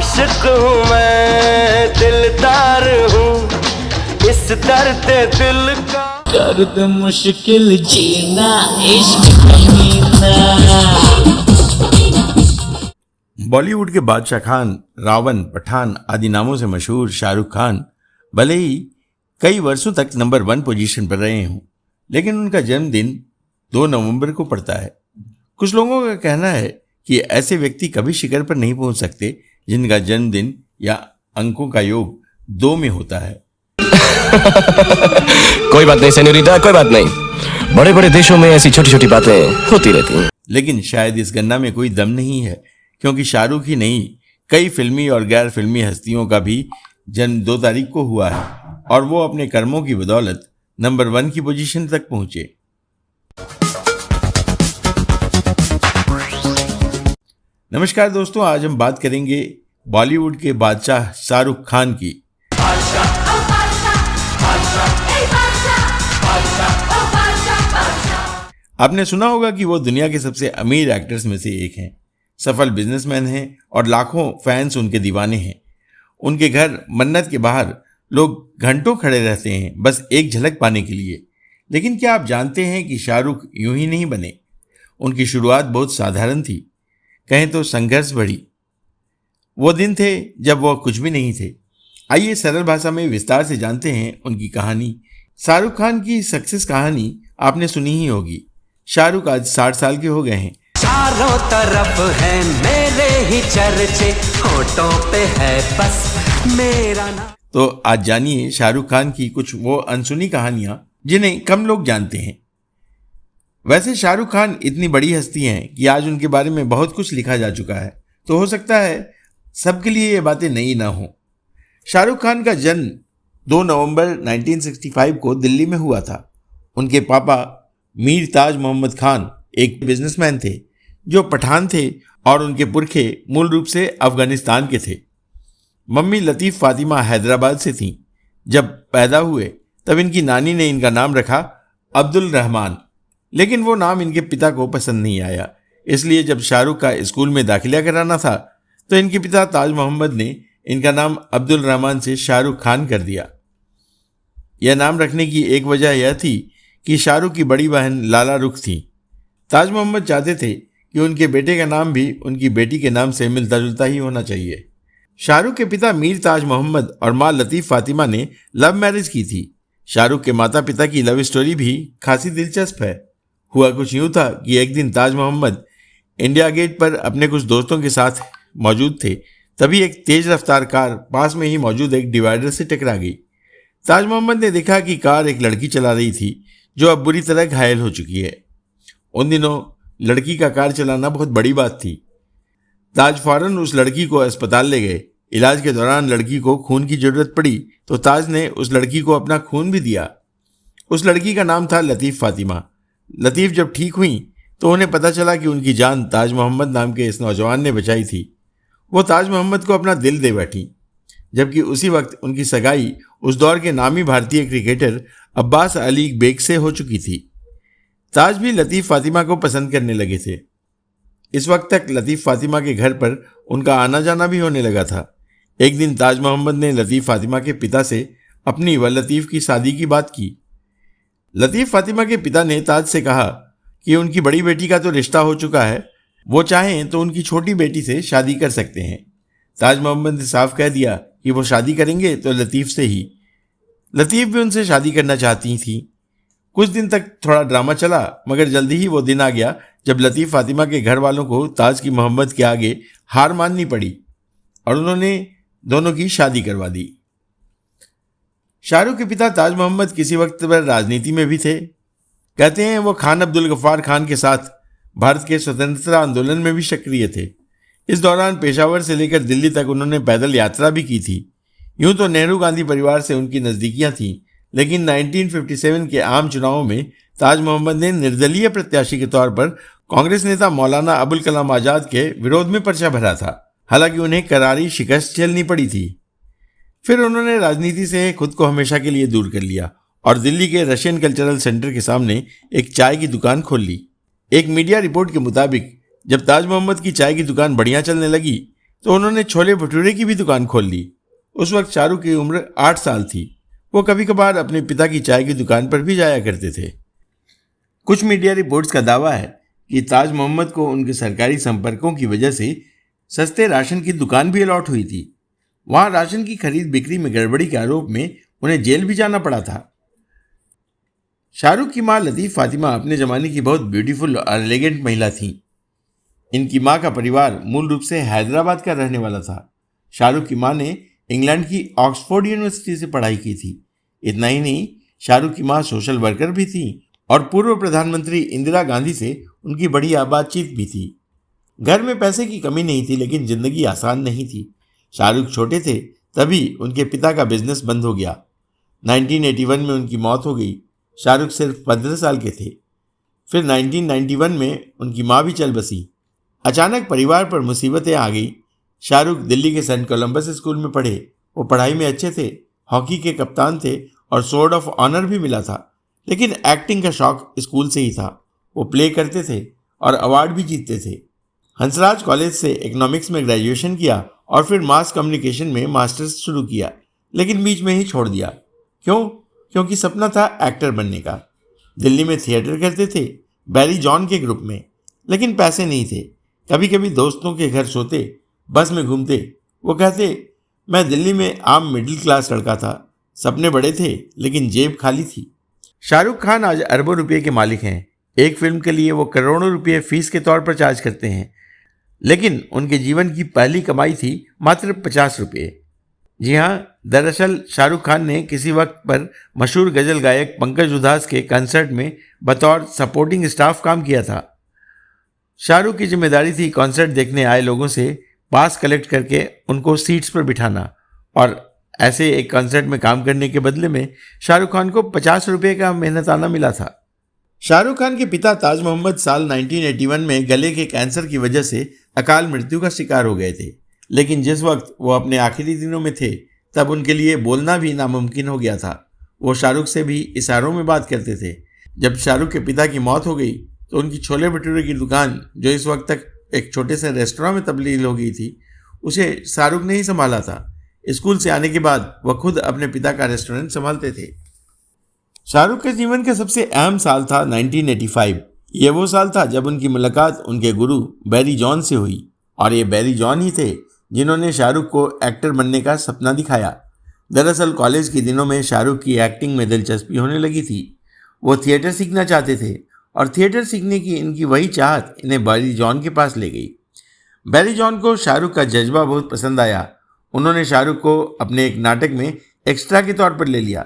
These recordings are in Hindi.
आशिक हूँ मैं, दिलदार हूँ, इस दर्द दिल का कर दे मुश्किल जीना इश्क कमीना। बॉलीवुड के बादशाह खान, रावण, पठान आदि नामों से मशहूर शाहरुख खान भले ही कई वर्षों तक नंबर 1 पोजीशन पर रहे हों, लेकिन उनका जन्मदिन 2 नवंबर को पड़ता है। कुछ लोगों का कहना है कि ऐसे व्यक्ति कभी शिखर पर नहीं पहुंच सकते जिनका जन्मदिन या अंकों का योग 2 में होता है। कोई बात नहीं सेन्योरिटा, कोई बात नहीं। बड़े बड़े देशों में ऐसी छोटी छोटी बातें होती रहती हैं। लेकिन शायद इस गन्ना में कोई दम नहीं है, क्योंकि शाहरुख ही नहीं, कई फिल्मी और गैर फिल्मी हस्तियों का भी जन्म 2 तारीख को हुआ है और वो अपने कर्मों की बदौलत नंबर 1 की पोजीशन तक पहुंचे। नमस्कार दोस्तों, आज हम बात करेंगे बॉलीवुड के बादशाह शाहरुख खान की। आपने सुना होगा कि वो दुनिया के सबसे अमीर एक्टर्स में से एक हैं, सफल बिजनेसमैन हैं और लाखों फैंस उनके दीवाने हैं। उनके घर मन्नत के बाहर लोग घंटों खड़े रहते हैं बस एक झलक पाने के लिए। लेकिन क्या आप जानते हैं कि शाहरुख यूं ही नहीं बने? उनकी शुरुआत बहुत साधारण थी, कहें तो संघर्ष भरी। वो दिन थे जब वो कुछ भी नहीं थे। आइए सरल भाषा में विस्तार से जानते हैं उनकी कहानी। शाहरुख खान की सक्सेस कहानी आपने सुनी ही होगी। शाहरुख आज 60 साल के हो गए हैं। चारों तरफ है मेरे ही चर्चे, होठों पे है बस मेरा नाम। तो आज जानिए शाहरुख खान की कुछ वो अनसुनी कहानियां जिन्हें कम लोग जानते हैं। वैसे शाहरुख खान इतनी बड़ी हस्ती हैं कि आज उनके बारे में बहुत कुछ लिखा जा चुका है, तो हो सकता है सबके लिए ये बातें नई ना हो। शाहरुख खान का जन्म 2 नवंबर 1965 को दिल्ली में हुआ था। उनके पापा मीर ताज मोहम्मद खान एक बिजनेसमैन थे जो पठान थे और उनके पुरखे मूल रूप से अफगानिस्तान के थे। मम्मी लतीफ़ फातिमा हैदराबाद से थीं। जब पैदा हुए तब इनकी नानी ने इनका नाम रखा अब्दुल रहमान, लेकिन वो नाम इनके पिता को पसंद नहीं आया। इसलिए जब शाहरुख का स्कूल में दाखिला कराना था तो इनके पिता ताज मोहम्मद ने इनका नाम अब्दुल रहमान से शाहरुख खान कर दिया। यह नाम रखने की एक वजह यह थी कि शाहरुख की बड़ी बहन लाला रुख थी। ताज मोहम्मद चाहते थे कि उनके बेटे का नाम भी उनकी बेटी के नाम से मिलता जुलता ही होना चाहिए। शाहरुख के पिता मीर ताज मोहम्मद और माँ लतीफ़ फातिमा ने लव मैरिज की थी। शाहरुख के माता पिता की लव स्टोरी भी खासी दिलचस्प है। हुआ कुछ यूँ था कि एक दिन ताज मोहम्मद इंडिया गेट पर अपने कुछ दोस्तों के साथ मौजूद थे, तभी एक तेज रफ्तार कार पास में ही मौजूद एक डिवाइडर से टकरा गई। ताज मोहम्मद ने देखा कि कार एक लड़की चला रही थी जो अब बुरी तरह घायल हो चुकी है। उन दिनों लड़की का कार चलाना बहुत बड़ी बात थी। ताज फौरन उस लड़की को अस्पताल ले गए। इलाज के दौरान लड़की को खून की जरूरत पड़ी तो ताज ने उस लड़की को अपना खून भी दिया। उस लड़की का नाम था लतीफ़ फातिमा। लतीफ़ जब ठीक हुई तो उन्हें पता चला कि उनकी जान ताज मोहम्मद नाम के इस नौजवान ने बचाई थी। वो ताज मोहम्मद को अपना दिल दे बैठी, जबकि उसी वक्त उनकी सगाई उस दौर के नामी भारतीय क्रिकेटर अब्बास अली बेग से हो चुकी थी। ताज भी लतीफ़ फातिमा को पसंद करने लगे थे। इस वक्त तक लतीफ़ फातिमा के घर पर उनका आना जाना भी होने लगा था। एक दिन ताज मोहम्मद ने लतीफ़ फातिमा के पिता से अपनी व लतीफ़ की शादी की बात की। लतीफ़ फातिमा के पिता ने ताज से कहा कि उनकी बड़ी बेटी का तो रिश्ता हो चुका है, वो चाहें तो उनकी छोटी बेटी से शादी कर सकते हैं। ताज मोहम्मद ने साफ कह दिया कि वो शादी करेंगे तो लतीफ़ से ही। लतीफ़ भी उनसे शादी करना चाहती थी। कुछ दिन तक थोड़ा ड्रामा चला, मगर जल्दी ही वो दिन आ गया जब लतीफ़ फातिमा के घर वालों को ताज की मोहब्बत के आगे हार माननी पड़ी और उन्होंने दोनों की शादी करवा दी। शाहरुख के पिता ताज मोहम्मद किसी वक्त पर राजनीति में भी थे। कहते हैं वो खान अब्दुल गफ्फार खान के साथ भारत के स्वतंत्रता आंदोलन में भी सक्रिय थे। इस दौरान पेशावर से लेकर दिल्ली तक उन्होंने पैदल यात्रा भी की थी। यूं तो नेहरू गांधी परिवार से उनकी नज़दीकियां थीं, लेकिन 1957 के आम चुनावों में ताज मोहम्मद ने निर्दलीय प्रत्याशी के तौर पर कांग्रेस नेता मौलाना अबुल कलाम आज़ाद के विरोध में पर्चा भरा था। हालांकि उन्हें करारी शिकस्त झेलनी पड़ी थी। फिर उन्होंने राजनीति से खुद को हमेशा के लिए दूर कर लिया और दिल्ली के रशियन कल्चरल सेंटर के सामने एक चाय की दुकान खोल ली। एक मीडिया रिपोर्ट के मुताबिक जब ताज मोहम्मद की चाय की दुकान बढ़िया चलने लगी तो उन्होंने छोले भटूरे की भी दुकान खोल ली। उस वक्त शाहरुख की उम्र 8 साल थी। वो कभी कभार अपने पिता की चाय की दुकान पर भी जाया करते थे। कुछ मीडिया रिपोर्ट्स का दावा है कि ताज मोहम्मद को उनके सरकारी संपर्कों की वजह से सस्ते राशन की दुकान भी अलॉट हुई थी। वहां राशन की खरीद बिक्री में गड़बड़ी के आरोप में उन्हें जेल भी जाना पड़ा था। शाहरुख की मां लतीफ़ फातिमा अपने ज़माने की बहुत ब्यूटीफुल और एलिगेंट महिला थीं। इनकी मां का परिवार मूल रूप से हैदराबाद का रहने वाला था। शाहरुख की मां ने इंग्लैंड की ऑक्सफोर्ड यूनिवर्सिटी से पढ़ाई की थी। इतना ही नहीं, शाहरुख की मां सोशल वर्कर भी थी और पूर्व प्रधानमंत्री इंदिरा गांधी से उनकी बढ़िया बातचीत भी थी। घर में पैसे की कमी नहीं थी, लेकिन जिंदगी आसान नहीं थी। शाहरुख छोटे थे तभी उनके पिता का बिजनेस बंद हो गया। 1981 में उनकी मौत हो गई। शाहरुख सिर्फ 15 साल के थे। फिर 1991 में उनकी मां भी चल बसी। अचानक परिवार पर मुसीबतें आ गई। शाहरुख दिल्ली के सेंट कोलंबस स्कूल में पढ़े। वो पढ़ाई में अच्छे थे, हॉकी के कप्तान थे और स्वॉर्ड ऑफ ऑनर भी मिला था। लेकिन एक्टिंग का शौक स्कूल से ही था। वो प्ले करते थे और अवार्ड भी जीतते थे। हंसराज कॉलेज से इकोनॉमिक्स में ग्रेजुएशन किया और फिर मास कम्युनिकेशन में मास्टर्स शुरू किया, लेकिन बीच में ही छोड़ दिया। क्यों? क्योंकि सपना था एक्टर बनने का। दिल्ली में थिएटर करते थे, बैरी जॉन के ग्रुप में, लेकिन पैसे नहीं थे। कभी कभी दोस्तों के घर सोते, बस में घूमते। वो कहते, मैं दिल्ली में आम मिडिल क्लास लड़का था। सपने बड़े थे लेकिन जेब खाली थी। शाहरुख खान आज अरबों रुपए के मालिक हैं। एक फिल्म के लिए वो करोड़ों रुपए फीस के तौर पर चार्ज करते हैं, लेकिन उनके जीवन की पहली कमाई थी मात्र 50 रुपये। जी हाँ, दरअसल शाहरुख खान ने किसी वक्त पर मशहूर गजल गायक पंकज उधास के कॉन्सर्ट में बतौर सपोर्टिंग स्टाफ काम किया था। शाहरुख की जिम्मेदारी थी कॉन्सर्ट देखने आए लोगों से पास कलेक्ट करके उनको सीट्स पर बिठाना, और ऐसे एक कॉन्सर्ट में काम करने के बदले में शाहरुख खान को 50 रुपये का मेहनताना मिला था। शाहरुख खान के पिता ताज मोहम्मद साल 1981 में गले के कैंसर की वजह से अकाल मृत्यु का शिकार हो गए थे। लेकिन जिस वक्त वो अपने आखिरी दिनों में थे, तब उनके लिए बोलना भी नामुमकिन हो गया था। वो शाहरुख से भी इशारों में बात करते थे। जब शाहरुख के पिता की मौत हो गई तो उनकी छोले भटूरे की दुकान, जो इस वक्त तक एक छोटे से रेस्टोरेंट में तब्दील हो गई थी, उसे शाहरुख ने ही संभाला था। स्कूल से आने के बाद वह खुद अपने पिता का रेस्टोरेंट संभालते थे। शाहरुख के जीवन का सबसे अहम साल था 1985। ये वो साल था जब उनकी मुलाकात उनके गुरु बैरी जॉन से हुई, और ये बैरी जॉन ही थे जिन्होंने शाहरुख को एक्टर बनने का सपना दिखाया। दरअसल कॉलेज के दिनों में शाहरुख की एक्टिंग में दिलचस्पी होने लगी थी। वो थिएटर सीखना चाहते थे और थिएटर सीखने की इनकी वही चाहत इन्हें बैरी जॉन के पास ले गई। बैरी जॉन को शाहरुख का जज्बा बहुत पसंद आया। उन्होंने शाहरुख को अपने एक नाटक में एक्स्ट्रा के तौर पर ले लिया।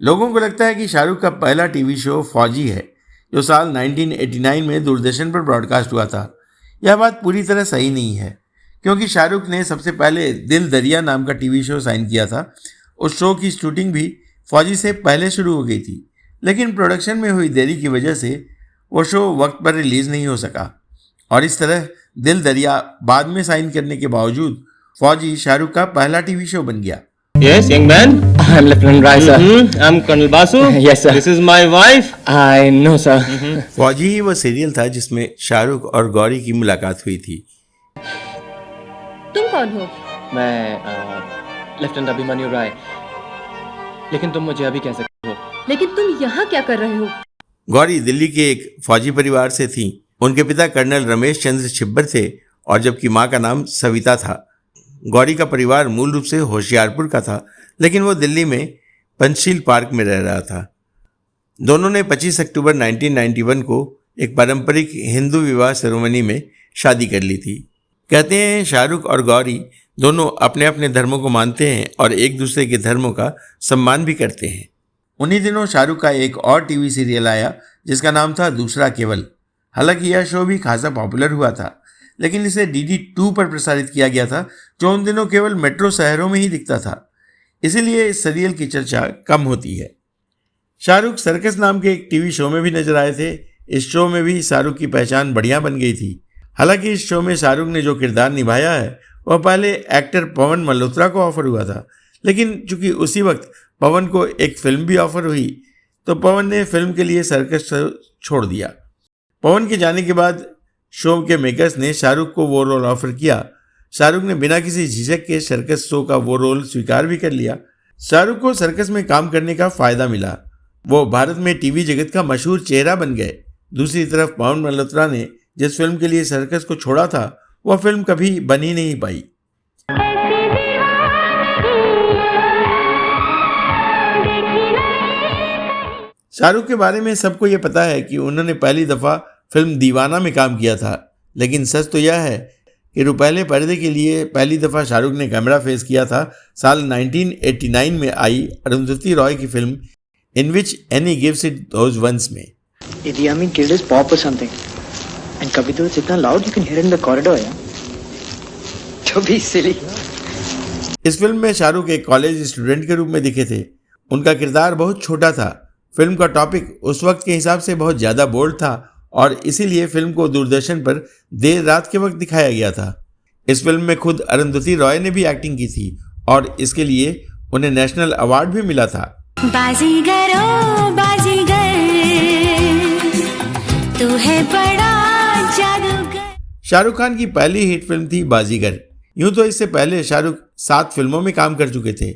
लोगों को लगता है कि शाहरुख का पहला टीवी शो फौजी है, जो साल 1989 में दूरदर्शन पर ब्रॉडकास्ट हुआ था। यह बात पूरी तरह सही नहीं है, क्योंकि शाहरुख ने सबसे पहले दिल दरिया नाम का टीवी शो साइन किया था। उस शो की शूटिंग भी फौजी से पहले शुरू हो गई थी, लेकिन प्रोडक्शन में हुई देरी की वजह से वो शो वक्त पर रिलीज़ नहीं हो सका, और इस तरह दिल दरिया बाद में साइन करने के बावजूद फौजी शाहरुख का पहला टीवी शो बन गया। Yes, young man. I'm Lieutenant Rai, sir. I'm Colonel Basu. Yes, sir. This is my wife. I know, sir. फौजी ही वो सीरियल था जिसमें शाहरुख और गौरी की मुलाकात हुई थी। तुम कौन हो? मैं लेफ्टिनेंट अभिमन्यु राय। लेकिन तुम मुझे अभी कह सकते हो। लेकिन तुम यहाँ क्या कर रहे हो? गौरी दिल्ली के एक फौजी परिवार से थी। उनके पिता कर्नल रमेश चंद्र छिब्बर थे, और जबकि माँ का नाम सविता था। गौरी का परिवार मूल रूप से होशियारपुर का था, लेकिन वो दिल्ली में पंचशील पार्क में रह रहा था। दोनों ने 25 अक्टूबर 1991 को एक पारंपरिक हिंदू विवाह सेरेमनी में शादी कर ली थी। कहते हैं शाहरुख और गौरी दोनों अपने अपने धर्मों को मानते हैं और एक दूसरे के धर्मों का सम्मान भी करते हैं। उन्हीं दिनों शाहरुख का एक और टीवी सीरियल आया जिसका नाम था दूसरा केवल। हालांकि यह शो भी खासा पॉपुलर हुआ था, लेकिन इसे DD2 पर प्रसारित किया गया था, जो उन दिनों केवल मेट्रो शहरों में ही दिखता था। इसीलिए इस सीरियल की चर्चा कम होती है। शाहरुख सर्कस नाम के एक टीवी शो में भी नजर आए थे। इस शो में भी शाहरुख की पहचान बढ़िया बन गई थी। हालांकि इस शो में शाहरुख ने जो किरदार निभाया है वह पहले एक्टर पवन मल्होत्रा को ऑफर हुआ था, लेकिन चूंकि उसी वक्त पवन को एक फिल्म भी ऑफर हुई, तो पवन ने फिल्म के लिए सर्कस छोड़ दिया। पवन के जाने के बाद शो के मेकर्स ने शाहरुख को वो रोल ऑफर किया। शाहरुख ने बिना किसी झिझक के सर्कस शो का वो रोल स्वीकार भी कर लिया। शाहरुख को सर्कस में काम करने का फायदा मिला। वो भारत में टीवी जगत का मशहूर चेहरा बन गए। दूसरी तरफ पवन मल्होत्रा ने जिस फिल्म के लिए सर्कस को छोड़ा था वह फिल्म कभी बन ही नहीं पाई। शाहरुख के बारे में सबको ये पता है कि उन्होंने पहली दफ़ा फिल्म दीवाना में काम किया था, लेकिन सच तो यह है कि रुपहले पर्दे के लिए पहली दफ़ा शाहरुख ने कैमरा फेस किया था साल 1989 में आई अरुंधति रॉय की film in which Annie gives it those ones में। Idi Amin killed his pop or something. And Kabhi to it's itna loud you can hear it in the corridor, yeah? To be silly. इस फिल्म में शाहरुख एक कॉलेज स्टूडेंट के रूप में दिखे थे। उनका किरदार बहुत छोटा था। फिल्म का टॉपिक उस वक्त के हिसाब से बहुत ज़्यादा बोल्ड था और इसीलिए फिल्म को दूरदर्शन पर देर रात के वक्त दिखाया गया था। इस फिल्म में खुद अरुंधति रॉय ने भी एक्टिंग की थी और इसके लिए उन्हें नेशनल अवार्ड भी मिला था। बाजीगर ओ बाजीगर, तू है बड़ा जादूगर। शाहरुख खान की पहली हिट फिल्म थी बाजीगर। यूं तो इससे पहले शाहरुख 7 फिल्मों में काम कर चुके थे।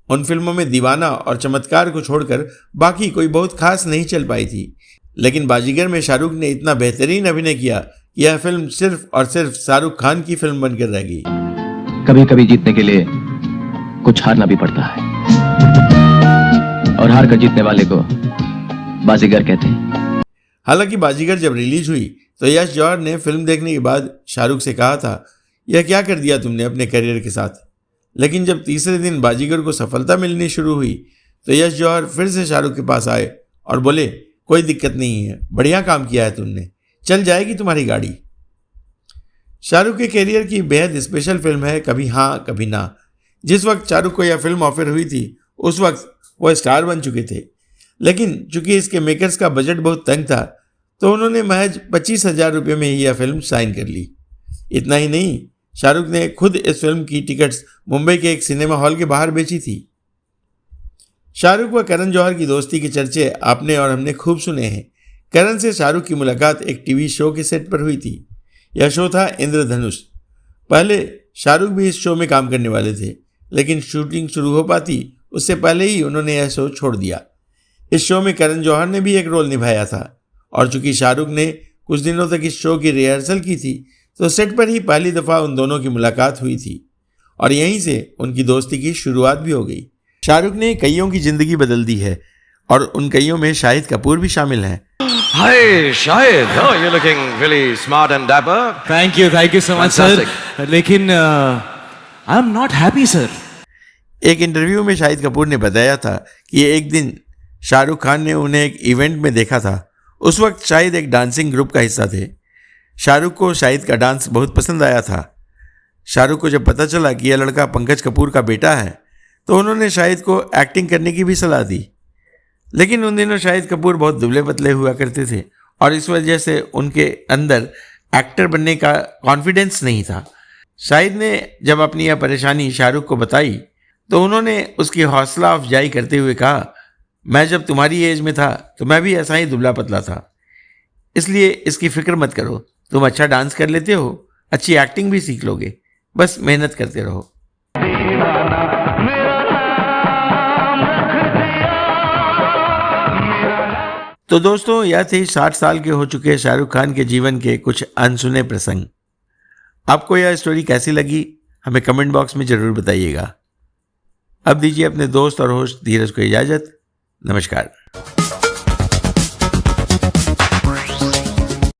उन फिल्मों में दीवाना और चमत्कार को छोड़कर बाकी कोई बहुत खास नहीं चल पाई थी, लेकिन बाजीगर में शाहरुख ने इतना बेहतरीन अभिनय किया कि यह फिल्म सिर्फ और सिर्फ शाहरुख खान की फिल्म बनकर रह गई। कभी कभी जीतने के लिए कुछ हारना भी पड़ता है, और हार कर जीतने वाले को बाजीगर कहते हैं। हालांकि बाजीगर जब रिलीज हुई तो यश जौहर ने फिल्म देखने के बाद शाहरुख से कहा था, यह क्या कर दिया तुमने अपने करियर के साथ। लेकिन जब तीसरे दिन बाजीगर को सफलता मिलनी शुरू हुई तो यश जौहर फिर से शाहरुख के पास आए और बोले, कोई दिक्कत नहीं है, बढ़िया काम किया है तुमने, चल जाएगी तुम्हारी गाड़ी। शाहरुख के करियर की बेहद स्पेशल फिल्म है कभी हाँ कभी ना। जिस वक्त शाहरुख को यह फिल्म ऑफर हुई थी उस वक्त वो स्टार बन चुके थे, लेकिन चूंकि इसके मेकर्स का बजट बहुत तंग था तो उन्होंने महज 25,000 रुपये में ही यह फिल्म साइन कर ली। इतना ही नहीं, शाहरुख ने खुद इस फिल्म की टिकट्स मुंबई के एक सिनेमा हॉल के बाहर बेची थी। शाहरुख व करण जौहर की दोस्ती के चर्चे आपने और हमने खूब सुने हैं। करण से शाहरुख की मुलाकात एक टीवी शो के सेट पर हुई थी। यह शो था इंद्रधनुष। पहले शाहरुख भी इस शो में काम करने वाले थे, लेकिन शूटिंग शुरू हो पाती उससे पहले ही उन्होंने यह शो छोड़ दिया। इस शो में करण जौहर ने भी एक रोल निभाया था और चूंकि शाहरुख ने कुछ दिनों तक इस शो की रिहर्सल की थी तो सेट पर ही पहली दफ़ा उन दोनों की मुलाकात हुई थी और यहीं से उनकी दोस्ती की शुरुआत भी हो गई। शाहरुख ने कईयों की ज़िंदगी बदल दी है और उन कईयों में शाहिद कपूर भी शामिल हैं। Hi, Shahid. Oh, you're looking really smart and dapper. Thank you so much, sir. लेकिन I'm not happy, sir. एक इंटरव्यू में शाहिद कपूर ने बताया था कि एक दिन शाहरुख खान ने उन्हें एक इवेंट में देखा था। उस वक्त शाहिद एक डांसिंग ग्रुप का हिस्सा थे। शाहरुख को शाहिद का डांस बहुत पसंद आया था। शाहरुख को जब पता चला कि यह लड़का पंकज कपूर का बेटा है तो उन्होंने शाहिद को एक्टिंग करने की भी सलाह दी। लेकिन उन दिनों शाहिद कपूर बहुत दुबले पतले हुआ करते थे और इस वजह से उनके अंदर एक्टर बनने का कॉन्फिडेंस नहीं था। शाहिद ने जब अपनी यह परेशानी शाहरुख को बताई तो उन्होंने उसकी हौसला अफजाई करते हुए कहा, मैं जब तुम्हारी एज में था तो मैं भी ऐसा ही दुबला पतला था, इसलिए इसकी फिक्र मत करो। तुम अच्छा डांस कर लेते हो, अच्छी एक्टिंग भी सीख लोगे, बस मेहनत करते रहो। तो दोस्तों, यह थे 60 साल के हो चुके शाहरुख खान के जीवन के कुछ अनसुने प्रसंग। आपको यह स्टोरी कैसी लगी हमें कमेंट बॉक्स में ज़रूर बताइएगा। अब दीजिए अपने दोस्त और होस्ट धीरज को इजाज़त। नमस्कार।